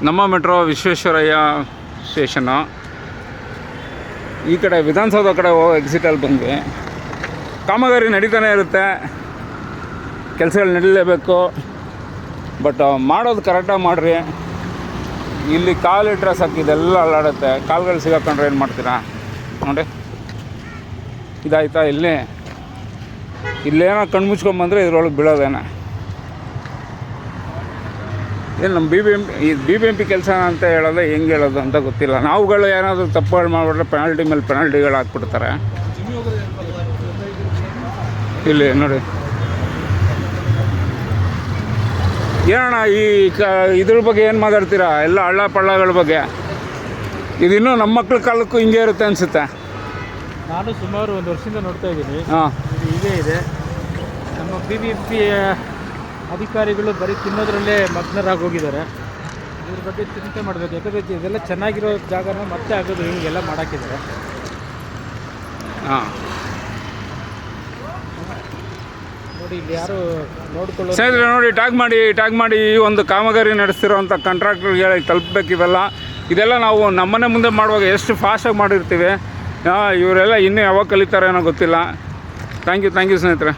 ನಮ್ಮ metro Visvesvaraya station. ಈ ಕಡೆ ವಿಧಾನಸೌಧ ಕಡೆ ಹೋಗೋ ಎಕ್ಸಿಟಲ್ಲಿ ಬಂದ್ವಿ. ಕಾಮಗಾರಿ ನಡೀತಾನೆ ಇರುತ್ತೆ, ಕೆಲಸಗಳು ನಡೀಲೇಬೇಕು. ಬಟ್ ಮಾಡೋದು ಕರೆಕ್ಟಾಗಿ ಮಾಡಿರಿ. ಇಲ್ಲಿ ಕಾಲಿಟ್ರೆ ಸಾಕು ಇದೆಲ್ಲ ಅಲ್ಲಾಡುತ್ತೆ. ಕಾಲುಗಳು ಸಿಗಾಕೊಂಡ್ರೆ ಏನು ಮಾಡ್ತೀರಾ ನೋಡಿ. ಇದಾಯ್ತಾ, ಇಲ್ಲೇನೋ ಕಣ್ಮುಚ್ಕೊಂಬಂದರೆ ಇದ್ರೊಳಗೆ ಬೀಳೋದೇನ. ಏನು ನಮ್ಮ ಬಿ ಬಿ ಎಂ ಪಿ ಕೆಲಸ ಅಂತ ಹೇಳೋದು ಹೆಂಗೆ ಹೇಳೋದು ಅಂತ ಗೊತ್ತಿಲ್ಲ. ನಾವುಗಳು ಏನಾದರೂ ತಪ್ಪುಗಳು ಮಾಡಿಬಿಟ್ರೆ ಪೆನಾಲ್ಟಿ ಮೇಲೆ ಪೆನಾಲ್ಟಿಗಳು ಹಾಕ್ಬಿಡ್ತಾರೆ. ಇಲ್ಲಿ ನೋಡಿ ಏನಣ್ಣ ಇದ್ರ ಬಗ್ಗೆ ಏನು ಮಾತಾಡ್ತೀರಾ? ಎಲ್ಲ ಹಳ್ಳ ಪಳ್ಳಗಳ ಬಗ್ಗೆ. ಇದಿನ್ನೂ ನಮ್ಮ ಮಕ್ಳ ಕಾಲಕ್ಕೂ ಹಿಂಗೆ ಇರುತ್ತೆ ಅನಿಸುತ್ತೆ. ನಾನು ಸುಮಾರು 1 ವರ್ಷದಿಂದ ನೋಡ್ತಾ ಇದ್ದೀನಿ. ಹಾಂ, ಇದು ಹೀಗೆ ಇದೆ. ನಮ್ಮ ಬಿ ಬಿ ಎಂ ಪಿ ಅಧಿಕಾರಿಗಳು ಬರೀ ತಿನ್ನೋದ್ರಲ್ಲೇ ಮಗ್ನರಾಗಿ ಹೋಗಿದ್ದಾರೆ. ಇದ್ರ ಬಗ್ಗೆ ಚಿಂತೆ ಮಾಡಬೇಕು. ಯಾಕಂದರೆ ಇದೆಲ್ಲ ಚೆನ್ನಾಗಿರೋ ಜಾಗನ ಮತ್ತೆ ಆಗೋದು ಹಿಂಗೆಲ್ಲ ಮಾಡಾಕಿದ್ದಾರೆ. ಹಾಂ ನೋಡಿ, ಇಲ್ಲಿ ಯಾರು ನೋಡ್ಕೊಳ್ಳೋ ಸ್ನೇಹಿತರೆ ನೋಡಿ, ಟ್ಯಾಗ್ ಮಾಡಿ ಈ ಒಂದು ಕಾಮಗಾರಿ ನಡೆಸ್ತಿರೋಂಥ ಕಾಂಟ್ರಾಕ್ಟರ್ಗೆ ತಲುಪಬೇಕು. ಇದೆಲ್ಲ ನಾವು ನಮ್ಮನೆ ಮುಂದೆ ಮಾಡುವಾಗ ಎಷ್ಟು ಫಾಸ್ಟಾಗಿ ಮಾಡಿರ್ತೀವಿ. ಇವರೆಲ್ಲ ಇನ್ನೂ ಯಾವಾಗ ಕಲಿತಾರೆ ಅನ್ನೋ ಗೊತ್ತಿಲ್ಲ. ಥ್ಯಾಂಕ್ ಯು ಸ್ನೇಹಿತರೆ.